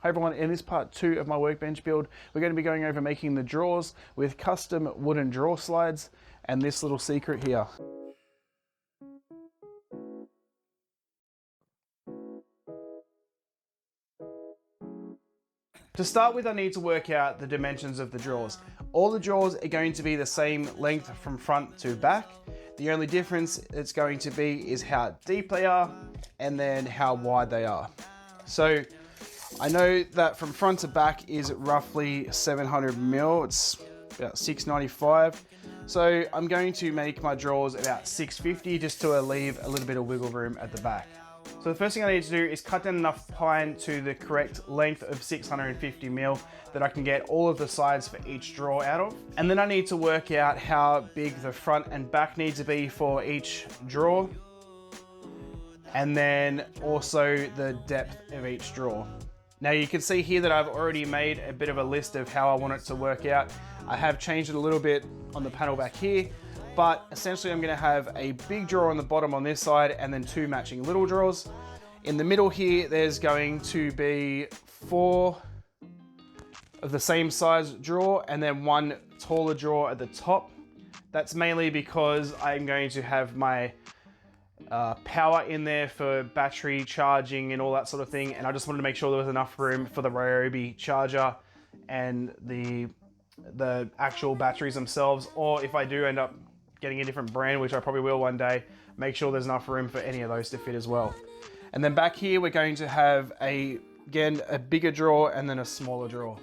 Hi everyone, in this part 2 of my workbench build, we're going to be going over making the drawers with custom wooden drawer slides and this little secret here. To start with, I need to work out the dimensions of the drawers. All the drawers are going to be the same length from front to back. The only difference it's going to be is how deep they are and then how wide they are. So I know that from front to back is roughly 700 mil, it's about 695. So I'm going to make my drawers about 650 just to leave a little bit of wiggle room at the back. So the first thing I need to do is cut down enough pine to the correct length of 650 mil that I can get all of the sides for each drawer out of. And then I need to work out how big the front and back need to be for each drawer. And then also the depth of each drawer. Now you can see here that I've already made a bit of a list of how I want it to work out. I have changed it a little bit on the panel back here, but essentially I'm gonna have a big drawer on the bottom on this side and then 2 matching little drawers. In the middle here, there's going to be 4 of the same size drawer and then 1 taller drawer at the top. That's mainly because I'm going to have my power in there for battery charging and all that sort of thing, and I just wanted to make sure there was enough room for the Ryobi charger and the actual batteries themselves, or if I do end up getting a different brand, which I probably will one day, make sure there's enough room for any of those to fit as well. And then back here we're going to have again a bigger drawer and then a smaller drawer.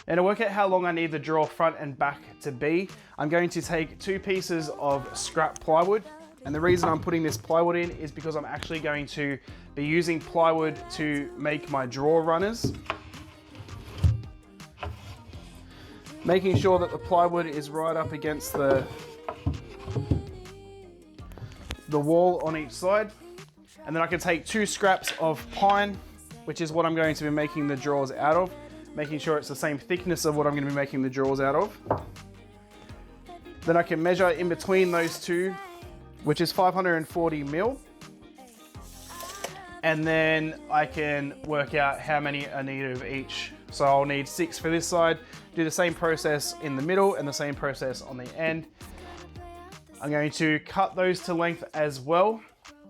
And to work out how long I need the drawer front and back to be, I'm going to take 2 pieces of scrap plywood. And the reason I'm putting this plywood in is because I'm actually going to be using plywood to make my drawer runners. Making sure that the plywood is right up against the wall on each side. And then I can take 2 scraps of pine, which is what I'm going to be making the drawers out of. Making sure it's the same thickness of what I'm going to be making the drawers out of. Then I can measure in between those 2, which is 540 mil. And then I can work out how many I need of each. So I'll need 6 for this side, do the same process in the middle and the same process on the end. I'm going to cut those to length as well.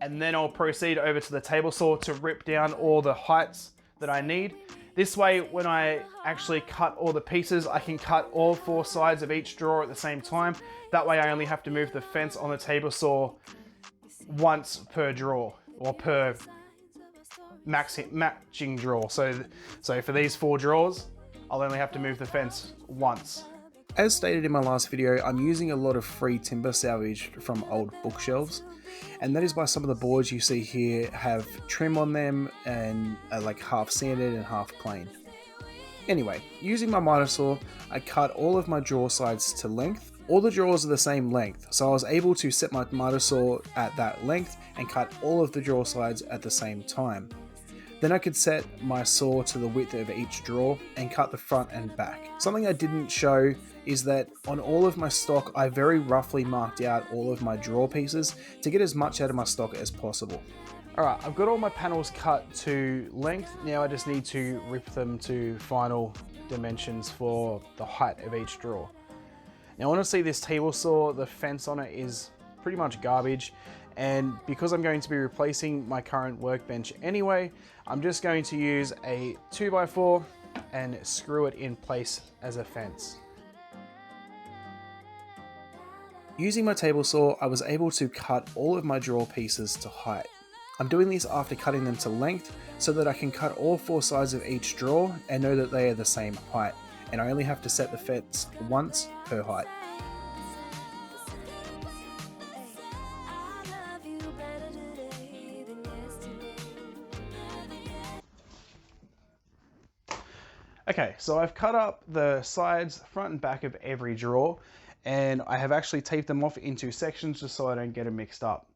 And then I'll proceed over to the table saw to rip down all the heights that I need. This way, when I actually cut all the pieces, I can cut all 4 sides of each drawer at the same time. That way I only have to move the fence on the table saw once per drawer, or per matching drawer. So for these 4 drawers, I'll only have to move the fence once. As stated in my last video, I'm using a lot of free timber salvaged from old bookshelves. And that is why some of the boards you see here have trim on them and are like half sanded and half planed. Anyway, using my miter saw, I cut all of my drawer sides to length. All the drawers are the same length, so I was able to set my miter saw at that length and cut all of the drawer sides at the same time. Then I could set my saw to the width of each drawer and cut the front and back. Something I didn't show is that on all of my stock, I very roughly marked out all of my drawer pieces to get as much out of my stock as possible. Alright, I've got all my panels cut to length. Now I just need to rip them to final dimensions for the height of each drawer. Now honestly, this table saw, the fence on it is pretty much garbage. And because I'm going to be replacing my current workbench anyway, I'm just going to use a 2x4 and screw it in place as a fence. Using my table saw, I was able to cut all of my drawer pieces to height. I'm doing this after cutting them to length so that I can cut all 4 sides of each drawer and know that they are the same height, and I only have to set the fence once per height. Okay, so I've cut up the sides, front and back of every drawer, and I have actually taped them off into sections just so I don't get them mixed up.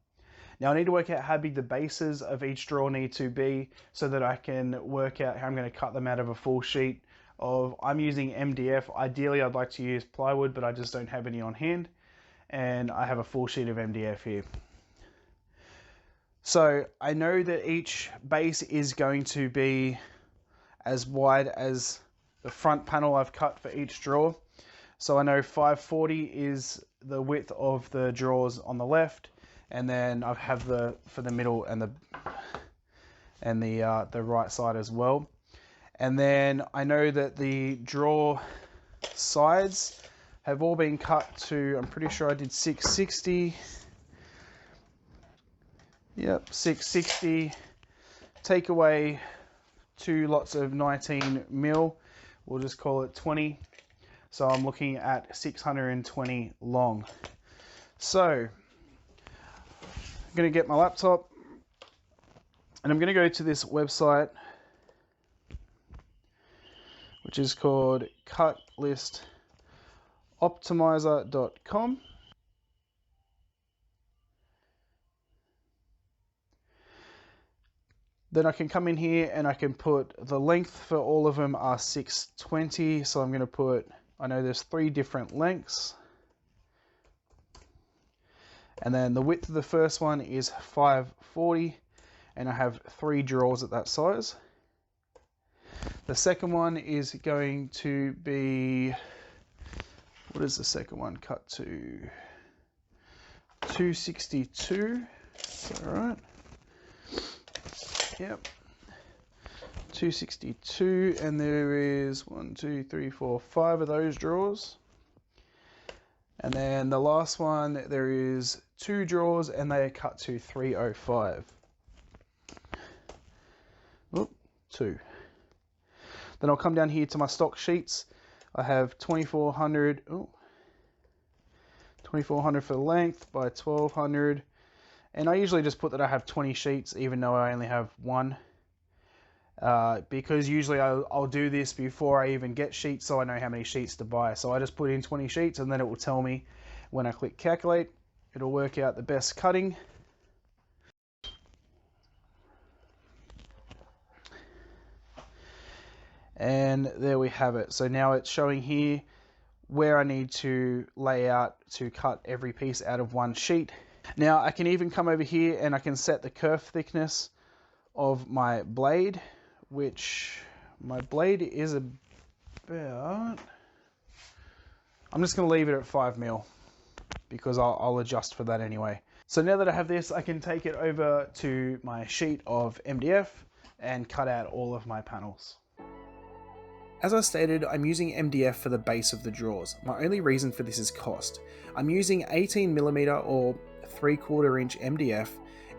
Now I need to work out how big the bases of each drawer need to be so that I can work out how I'm going to cut them out of a full sheet of, I'm using MDF. Ideally I'd like to use plywood, but I just don't have any on hand, and I have a full sheet of MDF here. So I know that each base is going to be as wide as the front panel I've cut for each drawer. So I know 540 is the width of the drawers on the left, and then I have for the middle and the right side as well. And then I know that the drawer sides have all been cut to, I'm pretty sure I did 660. Yep, 660. Take away 2 lots of 19 mil. We'll just call it 20. So I'm looking at 620 long. So I'm going to get my laptop and I'm going to go to this website, which is called cutlistoptimizer.com. Then I can come in here and I can put the length for all of them are 620. So I'm going to put, I know there's 3 different lengths. And then the width of the first one is 540. And I have 3 drawers at that size. The second one is going to be, what is the second one cut to? 262. Is that right? Yep. 262, and there is 5 of those drawers. And then the last one, there is 2 drawers and they are cut to 305. Oop, 2. Then I'll come down here to my stock sheets. I have 2400, 2400 for length by 1200. And I usually just put that I have 20 sheets, even though I only have 1. Because usually I'll do this before I even get sheets, so I know how many sheets to buy. So I just put in 20 sheets, and then it will tell me when I click calculate, it'll work out the best cutting. And there we have it. So now it's showing here where I need to lay out to cut every piece out of one sheet. Now I can even come over here and I can set the kerf thickness of my blade, which my blade is about, I'm just going to leave it at 5 mil because I'll adjust for that anyway. So now that I have this, I can take it over to my sheet of MDF and cut out all of my panels. As I stated, I'm using MDF for the base of the drawers. My only reason for this is cost. I'm using 18mm or 3/4 inch MDF,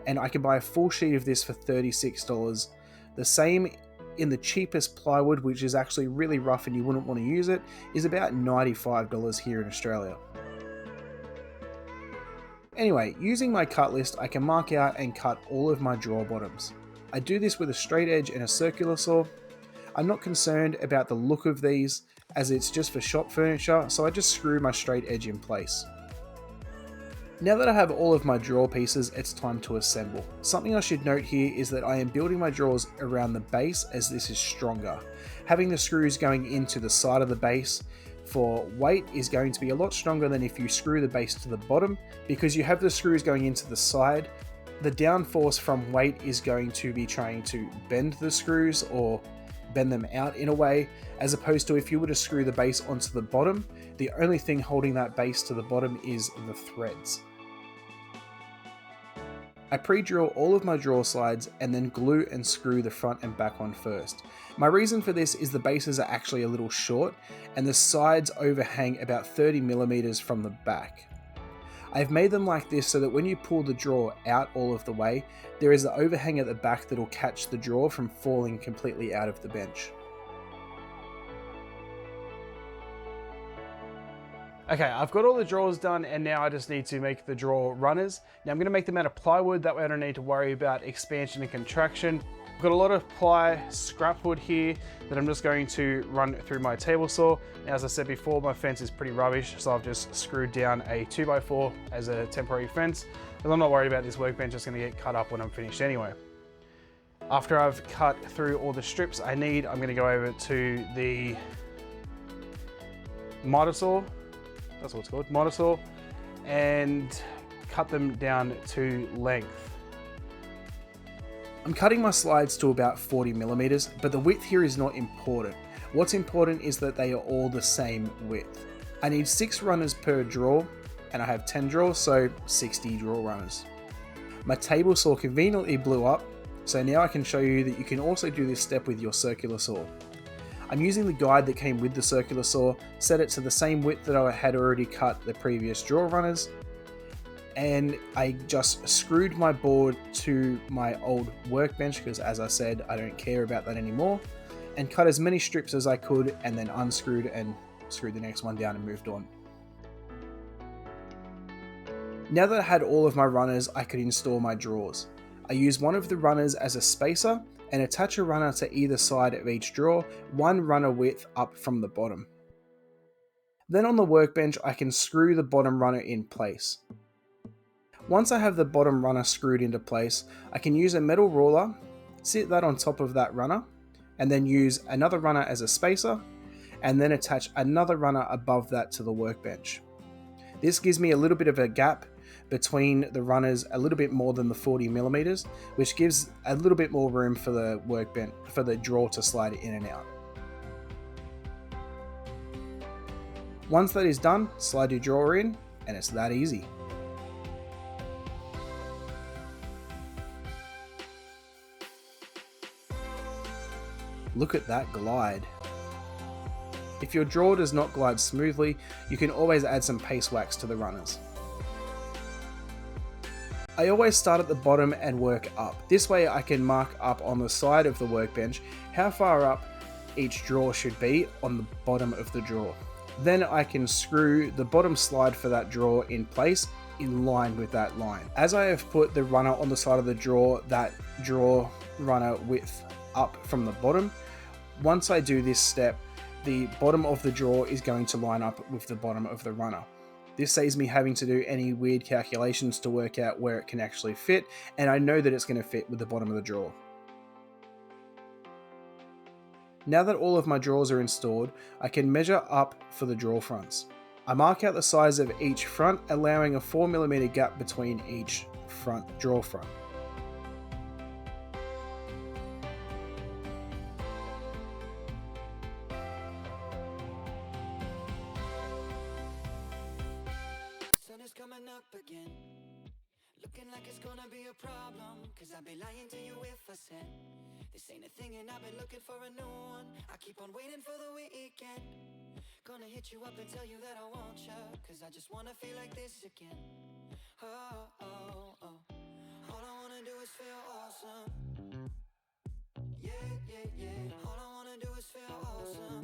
and I can buy a full sheet of this for $36. The same in the cheapest plywood, which is actually really rough and you wouldn't want to use it, is about $95 here in Australia. Anyway, using my cut list, I can mark out and cut all of my drawer bottoms. I do this with a straight edge and a circular saw. I'm not concerned about the look of these, as it's just for shop furniture, so I just screw my straight edge in place. Now that I have all of my drawer pieces, it's time to assemble. Something I should note here is that I am building my drawers around the base, as this is stronger. Having the screws going into the side of the base for weight is going to be a lot stronger than if you screw the base to the bottom, because you have the screws going into the side. The downforce from weight is going to be trying to bend the screws or bend them out in a way, as opposed to if you were to screw the base onto the bottom, the only thing holding that base to the bottom is the threads. I pre-drill all of my drawer sides and then glue and screw the front and back on first. My reason for this is the bases are actually a little short and the sides overhang about 30mm from the back. I've made them like this so that when you pull the drawer out all of the way, there is an overhang at the back that will catch the drawer from falling completely out of the bench. Okay, I've got all the drawers done and now I just need to make the drawer runners. Now I'm going to make them out of plywood, that way I don't need to worry about expansion and contraction. I've got a lot of ply scrap wood here that I'm just going to run through my table saw. Now, as I said before, my fence is pretty rubbish, so I've just screwed down a 2x4 as a temporary fence, because I'm not worried about this workbench, it's going to get cut up when I'm finished anyway. After I've cut through all the strips I need, I'm going to go over to the miter saw, that's what it's called, miter saw, and cut them down to length. I'm cutting my slides to about 40 millimeters, but the width here is not important. What's important is that they are all the same width. I need 6 runners per drawer, and I have 10 drawers, so 60 drawer runners. My table saw conveniently blew up, so now I can show you that you can also do this step with your circular saw. I'm using the guide that came with the circular saw, set it to the same width that I had already cut the previous drawer runners, and I just screwed my board to my old workbench because, as I said, I don't care about that anymore, and cut as many strips as I could, and then unscrewed and screwed the next one down and moved on. Now that I had all of my runners, I could install my drawers. I used one of the runners as a spacer and attach a runner to either side of each drawer, one runner width up from the bottom. Then on the workbench, I can screw the bottom runner in place. Once I have the bottom runner screwed into place, I can use a metal ruler, sit that on top of that runner, and then use another runner as a spacer, and then attach another runner above that to the workbench. This gives me a little bit of a gap between the runners, a little bit more than the 40 millimeters, which gives a little bit more room for the workbench, for the drawer to slide in and out. Once that is done, slide your drawer in, and it's that easy. Look at that glide. If your drawer does not glide smoothly, you can always add some paste wax to the runners. I always start at the bottom and work up. This way I can mark up on the side of the workbench how far up each drawer should be on the bottom of the drawer. Then I can screw the bottom slide for that drawer in place in line with that line. As I have put the runner on the side of the drawer, that drawer runner width up from the bottom, once I do this step, the bottom of the drawer is going to line up with the bottom of the runner. This saves me having to do any weird calculations to work out where it can actually fit, and I know that it's going to fit with the bottom of the drawer. Now that all of my drawers are installed, I can measure up for the drawer fronts. I mark out the size of each front, allowing a 4mm gap between each drawer front. Coming up again, looking like it's gonna be a problem, cause I'd be lying to you if I said this ain't a thing and I've been looking for a new one. I keep on waiting for the weekend, gonna hit you up and tell you that I want you, cause I just wanna feel like this again. Oh, oh, oh, all I wanna do is feel awesome. Yeah, yeah, yeah, all I wanna do is feel awesome.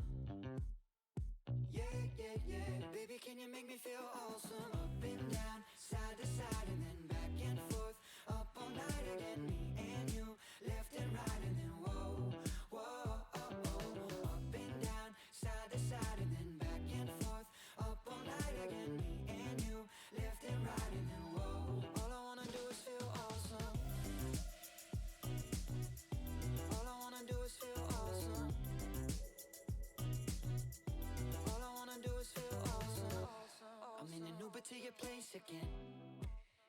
Yeah, yeah, yeah, baby, can you make me feel awesome? Up and down, side to side, and then back and forth, up all night again, me and you, left and right, and then whoa, whoa, oh, oh. Up and down, side to side, and then back and forth, up all night again, me and you, left and right, and then whoa. All I wanna do is feel awesome. All I wanna do is feel awesome. I'm in an Uber to your place again.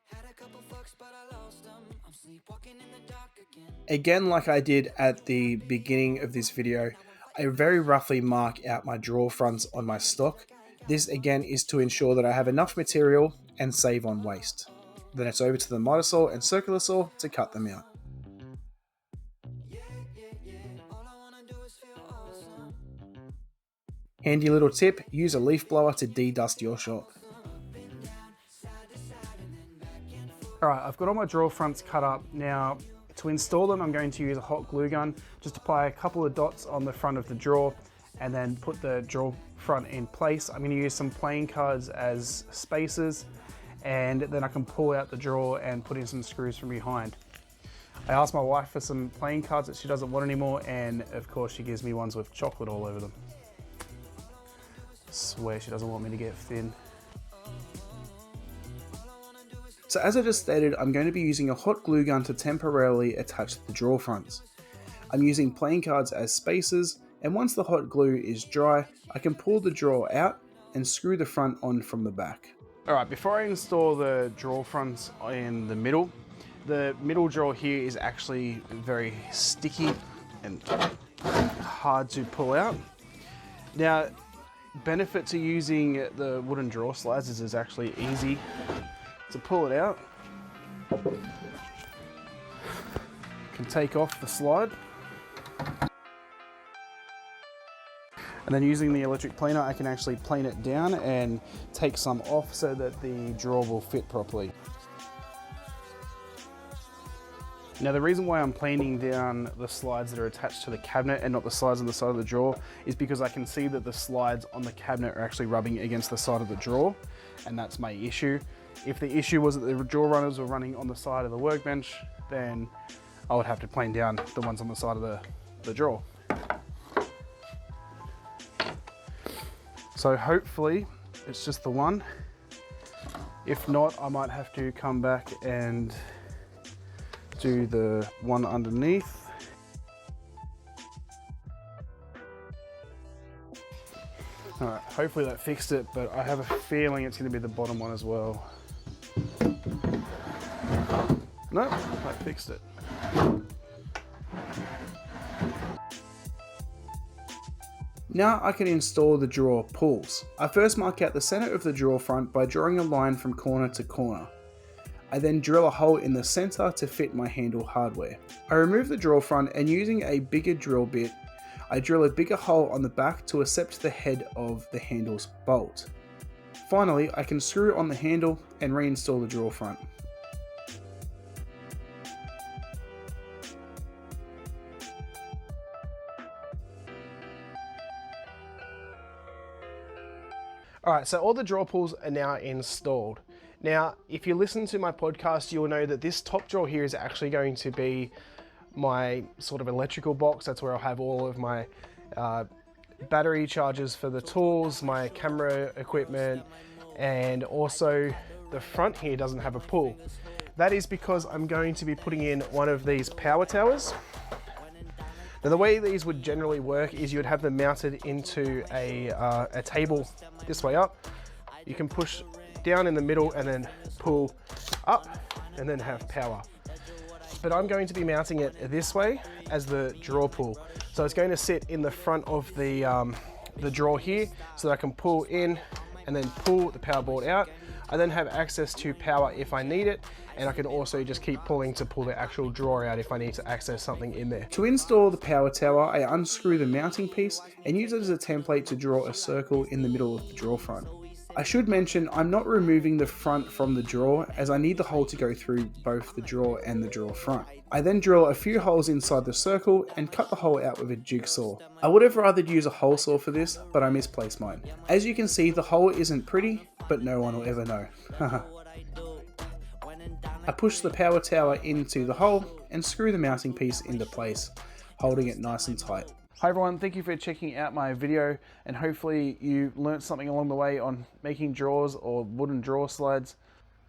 Had a couple fucks but I lost them. I'm sleepwalking in the dark again. Again, like I did at the beginning of this video, I very roughly mark out my drawer fronts on my stock. This again is to ensure that I have enough material and save on waste. Then it's over to the miter saw and circular saw to cut them out. Handy little tip, use a leaf blower to de-dust your shop. Alright, I've got all my drawer fronts cut up. Now, to install them, I'm going to use a hot glue gun. Just apply a couple of dots on the front of the drawer and then put the drawer front in place. I'm going to use some playing cards as spacers, and then I can pull out the drawer and put in some screws from behind. I asked my wife for some playing cards that she doesn't want anymore, and of course she gives me ones with chocolate all over them. Swear she doesn't want me to get thin. So as I just stated, I'm going to be using a hot glue gun to temporarily attach the drawer fronts. I'm using playing cards as spacers, and once the hot glue is dry, I can pull the drawer out and screw the front on from the back. Alright, before I install the drawer fronts in the middle, The middle drawer here is actually very sticky and hard to pull out. Now, benefit to using the wooden drawer slides is it's actually easy to pull it out. Can take off the slide. And then using the electric planer, I can actually plane it down and take some off so that the drawer will fit properly. Now the reason why I'm planing down the slides that are attached to the cabinet and not the slides on the side of the drawer is because I can see that the slides on the cabinet are actually rubbing against the side of the drawer, and that's my issue. If the issue was that the drawer runners were running on the side of the workbench, then I would have to plane down the ones on the side of the drawer. So hopefully it's just the one. If not, I might have to come back and do the one underneath. All right, hopefully that fixed it, but I have a feeling it's going to be the bottom one as well. Nope, that fixed it. Now I can install the drawer pulls. I first mark out the center of the drawer front by drawing a line from corner to corner. I then drill a hole in the center to fit my handle hardware. I remove the drawer front and using a bigger drill bit, I drill a bigger hole on the back to accept the head of the handle's bolt. Finally, I can screw on the handle and reinstall the drawer front. All right, so all the drawer pulls are now installed. Now, if you listen to my podcast, you'll know that this top drawer here is actually going to be my sort of electrical box. That's where I'll have all of my battery chargers for the tools, my camera equipment, and also the front here doesn't have a pull. That is because I'm going to be putting in one of these power towers. Now the way these would generally work is you would have them mounted into a table this way up. You can push down in the middle and then pull up and then have power. But I'm going to be mounting it this way as the drawer pull. So it's going to sit in the front of the drawer here so that I can pull in and then pull the power board out. I then have access to power if I need it, and I can also just keep pulling to pull the actual drawer out if I need to access something in there. To install the power tower, I unscrew the mounting piece and use it as a template to draw a circle in the middle of the drawer front. I should mention I'm not removing the front from the drawer as I need the hole to go through both the drawer and the drawer front. I then drill a few holes inside the circle and cut the hole out with a jigsaw. I would have rather used a hole saw for this, but I misplaced mine. As you can see, the hole isn't pretty, but no one will ever know. I push the power tower into the hole and screw the mounting piece into place, holding it nice and tight. Hi everyone, thank you for checking out my video, and hopefully you learnt something along the way on making drawers or wooden drawer slides.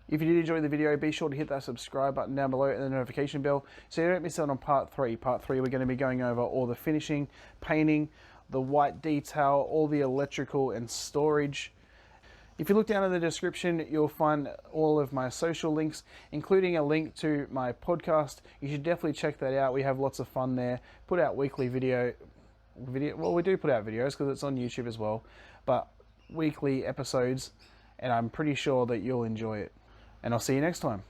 If you did enjoy the video, be sure to hit that subscribe button down below and the notification bell so you don't miss out on part 3. Part 3 we're going to be going over all the finishing, painting, the white detail, all the electrical and storage. If you look down in the description, you'll find all of my social links, including a link to my podcast. You should definitely check that out. We have lots of fun there. Put out weekly video. Well, we do put out videos because it's on YouTube as well, but weekly episodes, and I'm pretty sure that you'll enjoy it. And I'll see you next time.